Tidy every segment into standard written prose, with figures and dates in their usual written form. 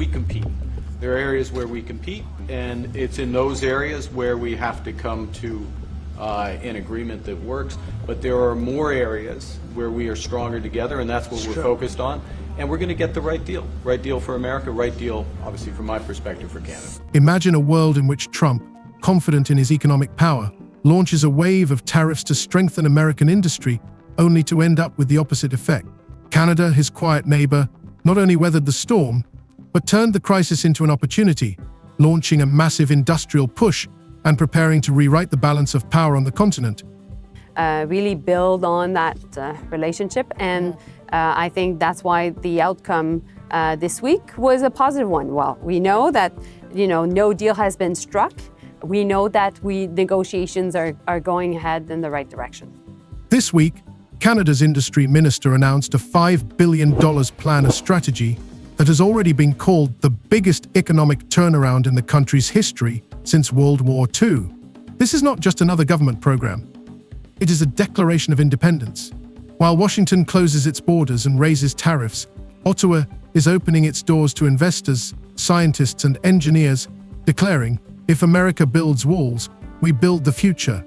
we compete. There are areas where we compete, and it's in those areas where we have to come to an agreement that works. But there are more areas where we are stronger together, and that's what we're focused on. And we're going to get the right deal for America, right deal, obviously, from my perspective, for Canada. Imagine a world in which Trump, confident in his economic power, launches a wave of tariffs to strengthen American industry, only to end up with the opposite effect. Canada, his quiet neighbor, not only weathered the storm, but turned the crisis into an opportunity, launching a massive industrial push and preparing to rewrite the balance of power on the continent. Really build on that relationship, and I think that's why the outcome this week was a positive one. Well, we know that no deal has been struck. We know that negotiations are going ahead in the right direction. This week, Canada's industry minister announced a $5 billion plan, a strategy that has already been called the biggest economic turnaround in the country's history since World War II. This is not just another government program. It is a declaration of independence. While Washington closes its borders and raises tariffs, Ottawa is opening its doors to investors, scientists, and engineers, declaring, "If America builds walls, we build the future."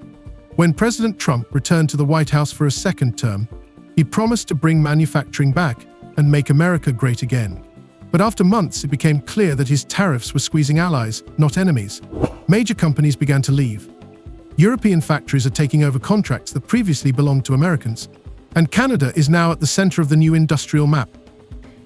When President Trump returned to the White House for a second term, he promised to bring manufacturing back and make America great again. But after months, it became clear that his tariffs were squeezing allies, not enemies. Major companies began to leave. European factories are taking over contracts that previously belonged to Americans. And Canada is now at the center of the new industrial map.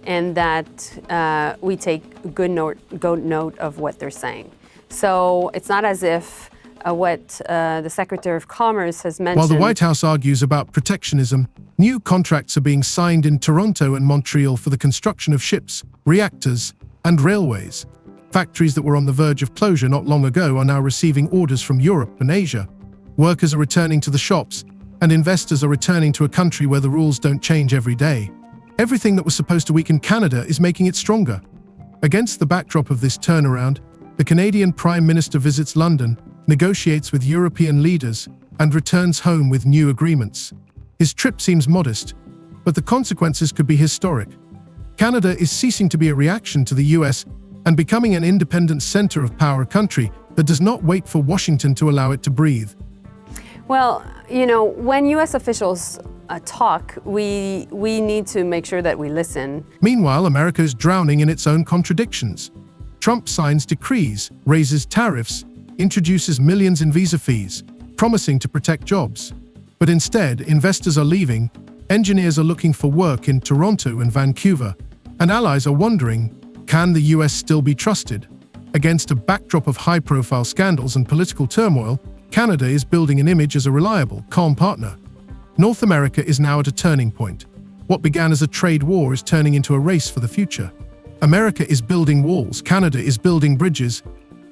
And that we take good note of what they're saying. So it's not as if what the Secretary of Commerce has mentioned. While the White House argues about protectionism, new contracts are being signed in Toronto and Montreal for the construction of ships, reactors, and railways. Factories that were on the verge of closure not long ago are now receiving orders from Europe and Asia. Workers are returning to the shops, and investors are returning to a country where the rules don't change every day. Everything that was supposed to weaken Canada is making it stronger. Against the backdrop of this turnaround, the Canadian Prime Minister visits London, negotiates with European leaders, and returns home with new agreements. His trip seems modest, but the consequences could be historic. Canada is ceasing to be a reaction to the US and becoming an independent center of power, country that does not wait for Washington to allow it to breathe. Well, when US officials talk, we need to make sure that we listen. Meanwhile, America is drowning in its own contradictions. Trump signs decrees, raises tariffs, introduces millions in visa fees, promising to protect jobs. But instead, investors are leaving, engineers are looking for work in Toronto and Vancouver, and allies are wondering, can the US still be trusted? Against a backdrop of high-profile scandals and political turmoil, Canada is building an image as a reliable, calm partner. North America is now at a turning point. What began as a trade war is turning into a race for the future. America is building walls, Canada is building bridges,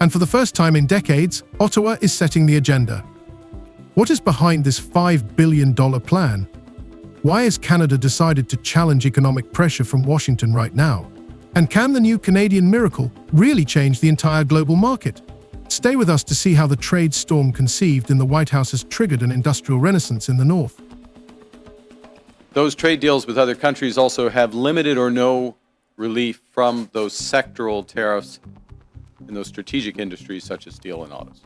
and for the first time in decades, Ottawa is setting the agenda. What is behind this $5 billion plan? Why has Canada decided to challenge economic pressure from Washington right now? And can the new Canadian miracle really change the entire global market? Stay with us to see how the trade storm conceived in the White House has triggered an industrial renaissance in the North. Those trade deals with other countries also have limited or no relief from those sectoral tariffs in those strategic industries such as steel and autos.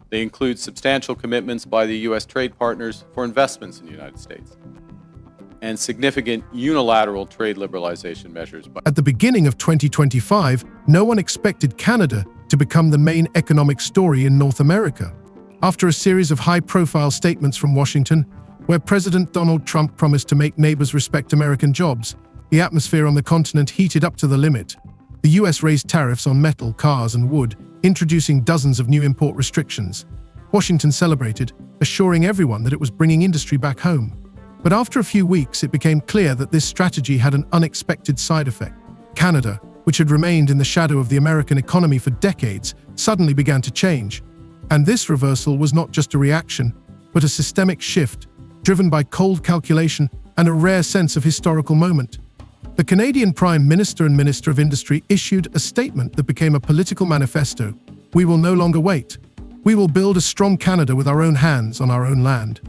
They include substantial commitments by the U.S. trade partners for investments in the United States and significant unilateral trade liberalization measures. At the beginning of 2025, no one expected Canada to become the main economic story in North America. After a series of high-profile statements from Washington, where President Donald Trump promised to make neighbors respect American jobs, the atmosphere on the continent heated up to the limit. The U.S. raised tariffs on metal, cars, and wood, introducing dozens of new import restrictions. Washington celebrated, assuring everyone that it was bringing industry back home. But after a few weeks, it became clear that this strategy had an unexpected side effect. Canada, which had remained in the shadow of the American economy for decades, suddenly began to change. And this reversal was not just a reaction, but a systemic shift, driven by cold calculation and a rare sense of historical moment. The Canadian Prime Minister and Minister of Industry issued a statement that became a political manifesto. "We will no longer wait. We will build a strong Canada with our own hands on our own land."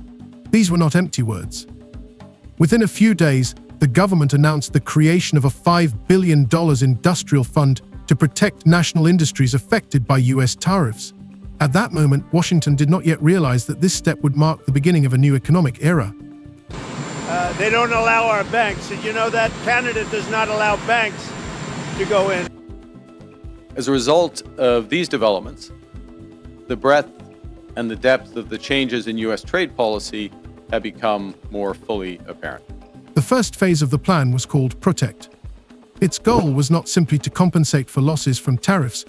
These were not empty words. Within a few days, the government announced the creation of a $5 billion industrial fund to protect national industries affected by US tariffs. At that moment, Washington did not yet realize that this step would mark the beginning of a new economic era. They don't allow our banks. Did you know that? Canada does not allow banks to go in. As a result of these developments, the breadth and the depth of the changes in U.S. trade policy have become more fully apparent. The first phase of the plan was called Protect. Its goal was not simply to compensate for losses from tariffs,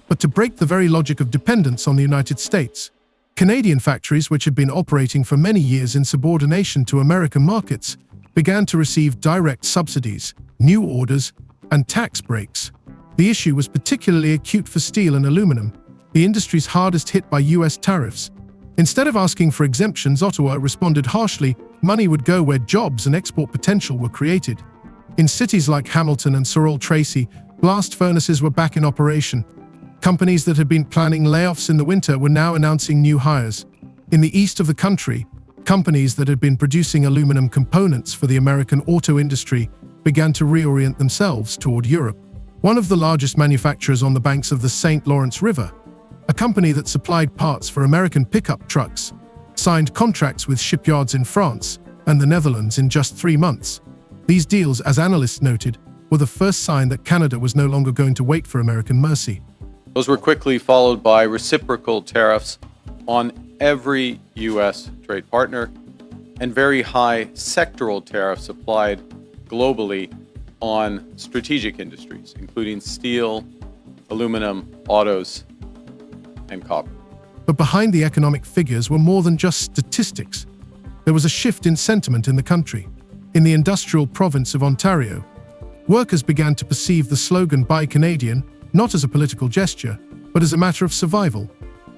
but to break the very logic of dependence on the United States. Canadian factories, which had been operating for many years in subordination to American markets, began to receive direct subsidies, new orders, and tax breaks. The issue was particularly acute for steel and aluminum, the industries hardest hit by US tariffs. Instead of asking for exemptions, Ottawa responded harshly. Money would go where jobs and export potential were created. In cities like Hamilton and Sorel Tracy, blast furnaces were back in operation. Companies that had been planning layoffs in the winter were now announcing new hires. In the east of the country, companies that had been producing aluminum components for the American auto industry began to reorient themselves toward Europe. One of the largest manufacturers on the banks of the St. Lawrence River, a company that supplied parts for American pickup trucks, signed contracts with shipyards in France and the Netherlands in just 3 months. These deals, as analysts noted, were the first sign that Canada was no longer going to wait for American mercy. Those were quickly followed by reciprocal tariffs on every U.S. trade partner and very high sectoral tariffs applied globally on strategic industries, including steel, aluminum, autos, and copper. But behind the economic figures were more than just statistics. There was a shift in sentiment in the country. In the industrial province of Ontario, workers began to perceive the slogan "Buy Canadian" not as a political gesture, but as a matter of survival.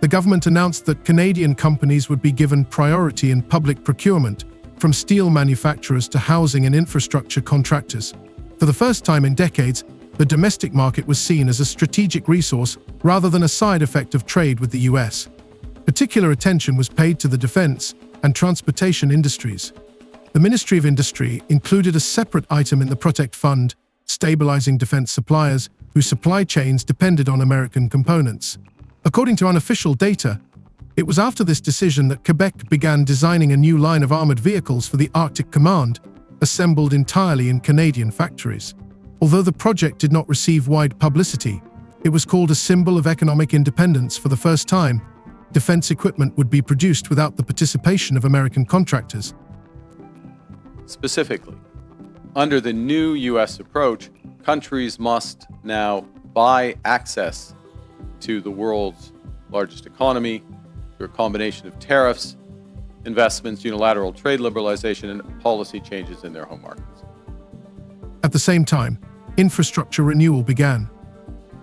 The government announced that Canadian companies would be given priority in public procurement, from steel manufacturers to housing and infrastructure contractors. For the first time in decades, the domestic market was seen as a strategic resource rather than a side effect of trade with the US. Particular attention was paid to the defense and transportation industries. The Ministry of Industry included a separate item in the Protect Fund, stabilizing defense suppliers whose supply chains depended on American components. According to unofficial data, it was after this decision that Quebec began designing a new line of armored vehicles for the Arctic Command, assembled entirely in Canadian factories. Although the project did not receive wide publicity, it was called a symbol of economic independence. For the first time, defense equipment would be produced without the participation of American contractors. Specifically, under the new U.S. approach, countries must now buy access to the world's largest economy through a combination of tariffs, investments, unilateral trade liberalization, and policy changes in their home markets. At the same time, infrastructure renewal began.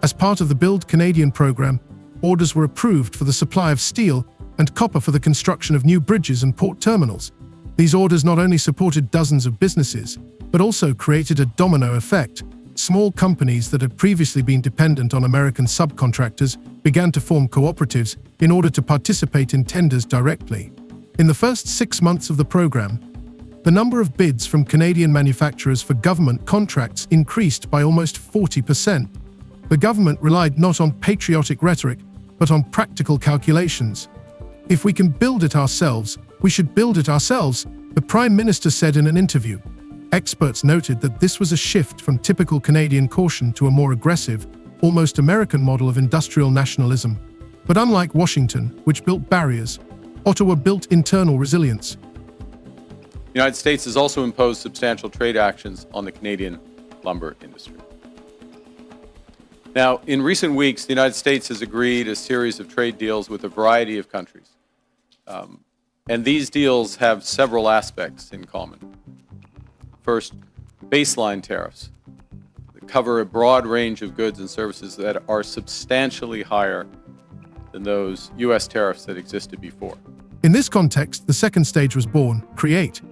As part of the Build Canadian program, orders were approved for the supply of steel and copper for the construction of new bridges and port terminals. These orders not only supported dozens of businesses, but also created a domino effect. Small companies that had previously been dependent on American subcontractors began to form cooperatives in order to participate in tenders directly. In the first 6 months of the program, the number of bids from Canadian manufacturers for government contracts increased by almost 40%. The government relied not on patriotic rhetoric, but on practical calculations. If we can build it ourselves, we should build it ourselves, the Prime Minister said in an interview. Experts noted that this was a shift from typical Canadian caution to a more aggressive, almost American model of industrial nationalism. But unlike Washington, which built barriers, Ottawa built internal resilience. The United States has also imposed substantial trade actions on the Canadian lumber industry. Now, in recent weeks, the United States has agreed a series of trade deals with a variety of countries. And these deals have several aspects in common. First, baseline tariffs that cover a broad range of goods and services that are substantially higher than those U.S. tariffs that existed before. In this context, the second stage was born, Create.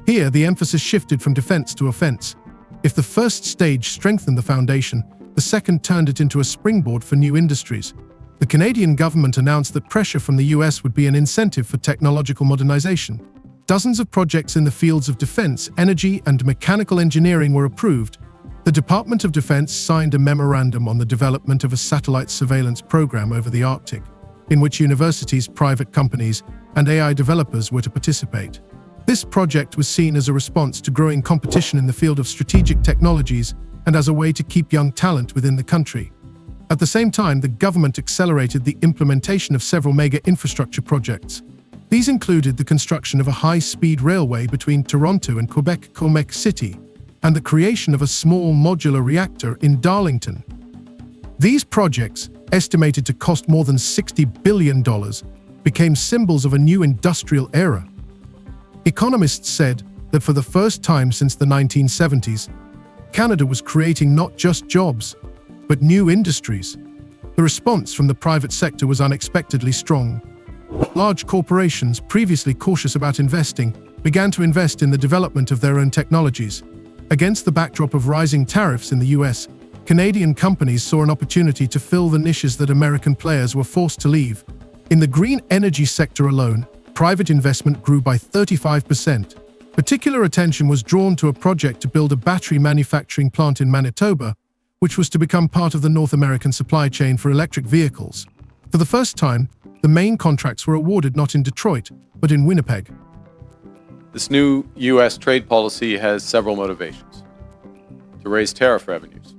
Here, the emphasis shifted from defense to offense. If the first stage strengthened the foundation, the second turned it into a springboard for new industries. The Canadian government announced that pressure from the US would be an incentive for technological modernization. dozens of projects in the fields of defense, energy, and mechanical engineering were approved. The Department of Defense signed a memorandum on the development of a satellite surveillance program over the Arctic, in which universities, private companies, and AI developers were to participate. This project was seen as a response to growing competition in the field of strategic technologies and as a way to keep young talent within the country. At the same time, the government accelerated the implementation of several mega infrastructure projects. These included the construction of a high-speed railway between Toronto and Quebec City, and the creation of a small modular reactor in Darlington. These projects, estimated to cost more than $60 billion, became symbols of a new industrial era. Economists said that for the first time since the 1970s, Canada was creating not just jobs, but new industries. The response from the private sector was unexpectedly strong. Large corporations, previously cautious about investing, began to invest in the development of their own technologies. Against the backdrop of rising tariffs in the US, Canadian companies saw an opportunity to fill the niches that American players were forced to leave. In the green energy sector alone, private investment grew by 35%. Particular attention was drawn to a project to build a battery manufacturing plant in Manitoba, which was to become part of the North American supply chain for electric vehicles. For the first time, the main contracts were awarded not in Detroit, but in Winnipeg. This new U.S. trade policy has several motivations: to raise tariff revenues,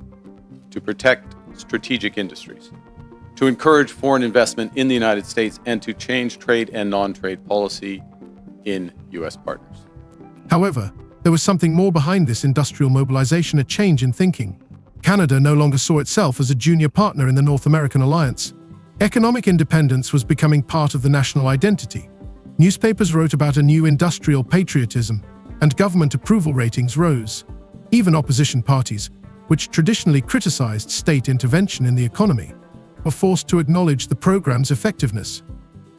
to protect strategic industries, to encourage foreign investment in the United States, and to change trade and non-trade policy in U.S. partners. However, there was something more behind this industrial mobilization, a change in thinking. Canada no longer saw itself as a junior partner in the North American alliance. Economic independence was becoming part of the national identity. Newspapers wrote about a new industrial patriotism, and government approval ratings rose. Even opposition parties, which traditionally criticized state intervention in the economy, were forced to acknowledge the program's effectiveness.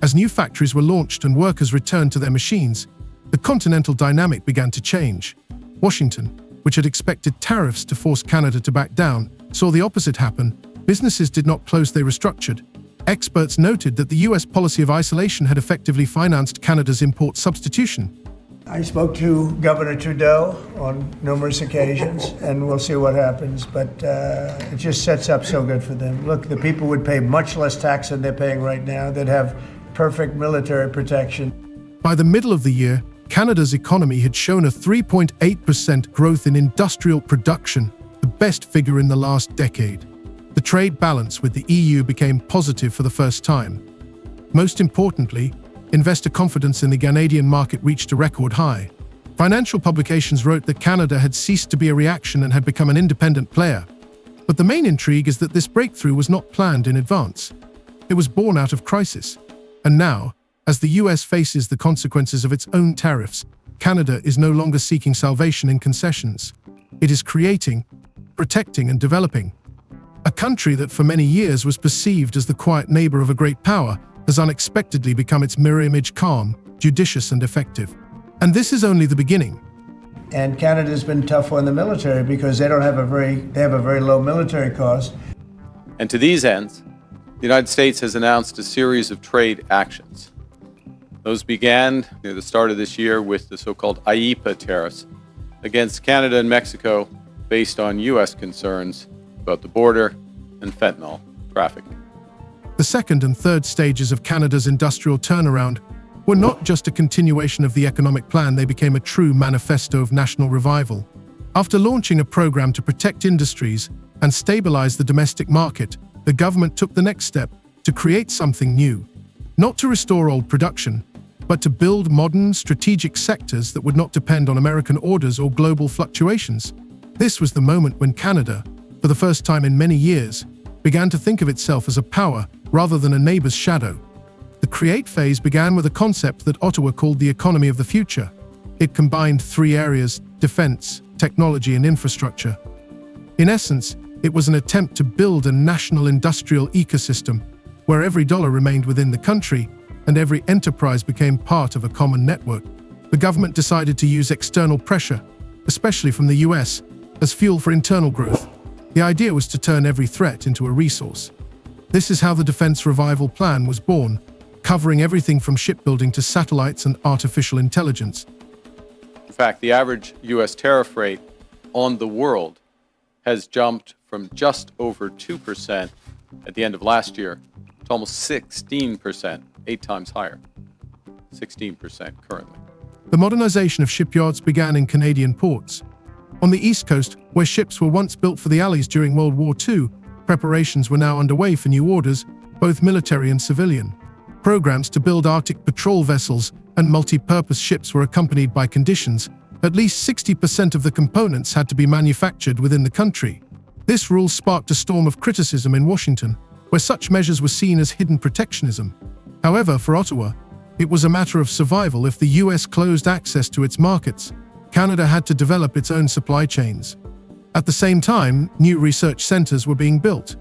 As new factories were launched and workers returned to their machines, the continental dynamic began to change. Washington, which had expected tariffs to force Canada to back down, saw the opposite happen. Businesses did not close, they restructured. Experts noted that the U.S. policy of isolation had effectively financed Canada's import substitution. I spoke to Governor Trudeau on numerous occasions, and we'll see what happens, but it just sets up so good for them. Look, the people would pay much less tax than they're paying right now. They'd have perfect military protection. By the middle of the year, Canada's economy had shown a 3.8% growth in industrial production, the best figure in the last decade. The trade balance with the EU became positive for the first time. Most importantly, investor confidence in the Canadian market reached a record high. Financial publications wrote that Canada had ceased to be a reaction and had become an independent player. But the main intrigue is that this breakthrough was not planned in advance. It was born out of crisis. And now, as the US faces the consequences of its own tariffs, Canada is no longer seeking salvation in concessions. It is creating, protecting, and developing. A country that for many years was perceived as the quiet neighbor of a great power has unexpectedly become its mirror image: calm, judicious, and effective. And this is only the beginning. And Canada's been tough on the military because they have a very low military cost. And to these ends, the United States has announced a series of trade actions. Those began near the start of this year with the so-called IEEPA tariffs against Canada and Mexico based on U.S. concerns about the border and fentanyl trafficking. The second and third stages of Canada's industrial turnaround were not just a continuation of the economic plan, they became a true manifesto of national revival. After launching a program to protect industries and stabilize the domestic market, the government took the next step to create something new. Not to restore old production, but to build modern, strategic sectors that would not depend on American orders or global fluctuations. This was the moment when Canada, for the first time in many years, began to think of itself as a power rather than a neighbor's shadow. The create phase began with a concept that Ottawa called the economy of the future. It combined three areas: defense, technology, and infrastructure. In essence, it was an attempt to build a national industrial ecosystem where every dollar remained within the country and every enterprise became part of a common network. The government decided to use external pressure, especially from the US, as fuel for internal growth. The idea was to turn every threat into a resource. This is how the Defense Revival Plan was born. covering everything from shipbuilding to satellites and artificial intelligence. In fact, the average U.S. tariff rate on the world has jumped from just over 2% at the end of last year to almost 16%, 8 times higher. 16% currently. The modernization of shipyards began in Canadian ports. On the East Coast, where ships were once built for the Allies during World War II, preparations were now underway for new orders, both military and civilian. Programs to build Arctic patrol vessels and multi-purpose ships were accompanied by conditions. At least 60% of the components had to be manufactured within the country. This rule sparked a storm of criticism in Washington, where such measures were seen as hidden protectionism. However, for Ottawa, it was a matter of survival. If the US closed access to its markets, Canada had to develop its own supply chains. At the same time, new research centers were being built.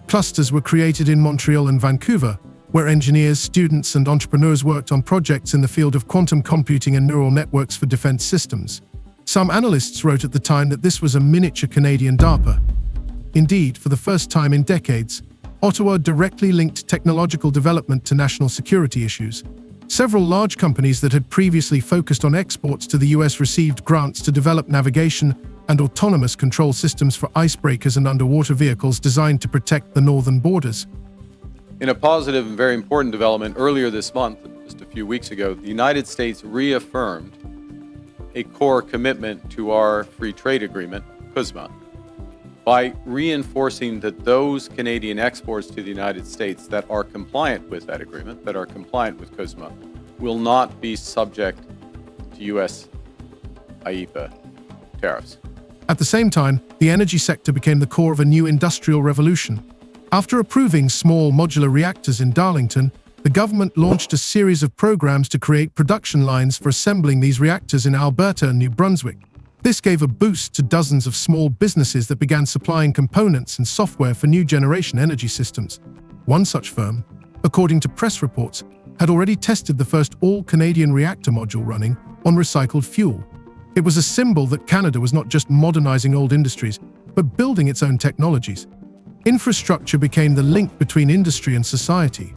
Clusters were created in Montreal and Vancouver, where engineers, students, and entrepreneurs worked on projects in the field of quantum computing and neural networks for defense systems. Some analysts wrote at the time that this was a miniature Canadian DARPA. Indeed, for the first time in decades, Ottawa directly linked technological development to national security issues. Several large companies that had previously focused on exports to the US received grants to develop navigation and autonomous control systems for icebreakers and underwater vehicles designed to protect the northern borders. In a positive and very important development earlier this month, just a few weeks ago, the United States reaffirmed a core commitment to our free trade agreement, CUSMA, by reinforcing that those Canadian exports to the United States that are compliant with that agreement, that are compliant with CUSMA, will not be subject to U.S. IEEPA tariffs. At the same time, the energy sector became the core of a new industrial revolution. After approving small modular reactors in Darlington, the government launched a series of programs to create production lines for assembling these reactors in Alberta and New Brunswick. This gave a boost to dozens of small businesses that began supplying components and software for new generation energy systems. One such firm, according to press reports, had already tested the first all-Canadian reactor module running on recycled fuel. It was a symbol that Canada was not just modernizing old industries, but building its own technologies. Infrastructure became the link between industry and society.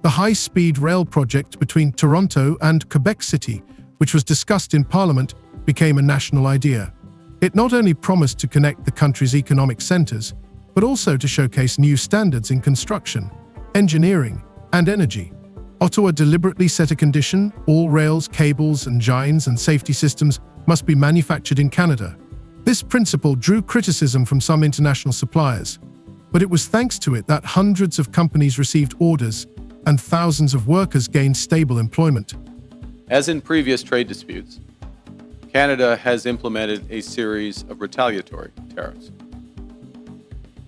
The high-speed rail project between Toronto and Quebec City, which was discussed in Parliament, became a national idea. It not only promised to connect the country's economic centers, but also to showcase new standards in construction, engineering, and energy. Ottawa deliberately set a condition: all rails, cables, engines, and safety systems must be manufactured in Canada. This principle drew criticism from some international suppliers, but it was thanks to it that hundreds of companies received orders and thousands of workers gained stable employment. As in previous trade disputes, Canada has implemented a series of retaliatory tariffs.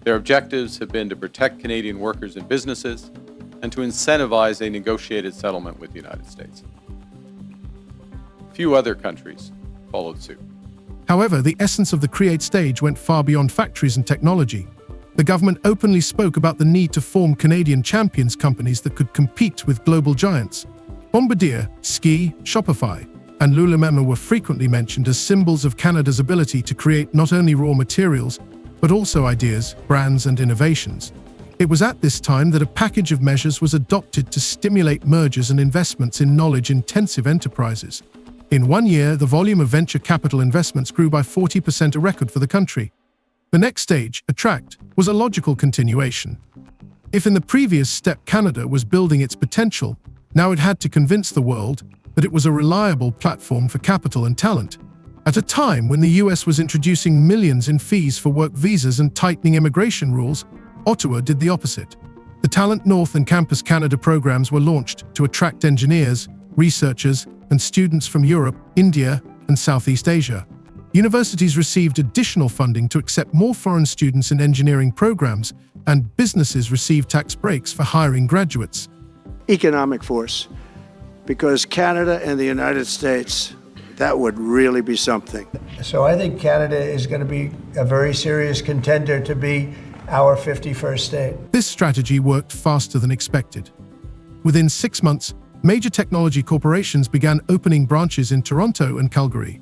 Their objectives have been to protect Canadian workers and businesses and to incentivize a negotiated settlement with the United States. Few other countries followed suit. However, the essence of the Create stage went far beyond factories and technology. The government openly spoke about the need to form Canadian champions companies that could compete with global giants. Bombardier, Ski, Shopify, and Lululemon were frequently mentioned as symbols of Canada's ability to create not only raw materials, but also ideas, brands, and innovations. It was at this time that a package of measures was adopted to stimulate mergers and investments in knowledge-intensive enterprises. In 1 year, the volume of venture capital investments grew by 40%, a record for the country. The next stage, Attract, was a logical continuation. If in the previous step Canada was building its potential, now it had to convince the world that it was a reliable platform for capital and talent. At a time when the US was introducing millions in fees for work visas and tightening immigration rules, Ottawa did the opposite. The Talent North and Campus Canada programs were launched to attract engineers, researchers, and students from Europe, India, and Southeast Asia. Universities received additional funding to accept more foreign students in engineering programs, and businesses received tax breaks for hiring graduates. Economic force, because Canada and the United States, that would really be something. So I think Canada is going to be a very serious contender to be our 51st state. This strategy worked faster than expected. Within 6 months, major technology corporations began opening branches in Toronto and Calgary.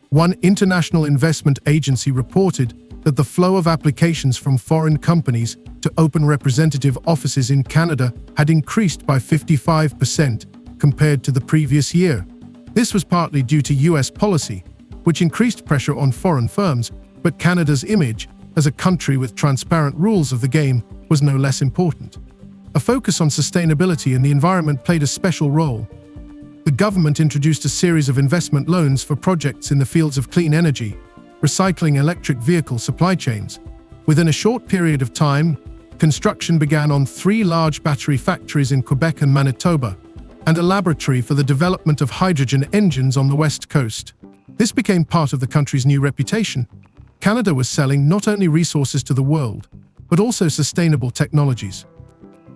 One international investment agency reported that the flow of applications from foreign companies to open representative offices in Canada had increased by 55% compared to the previous year. This was partly due to US policy, which increased pressure on foreign firms, but Canada's image as a country with transparent rules of the game was no less important. A focus on sustainability and the environment played a special role. The government introduced a series of investment loans for projects in the fields of clean energy, recycling electric vehicle supply chains. Within a short period of time, construction began on 3 large battery factories in Quebec and Manitoba, and a laboratory for the development of hydrogen engines on the West Coast. This became part of the country's new reputation. Canada was selling not only resources to the world, but also sustainable technologies.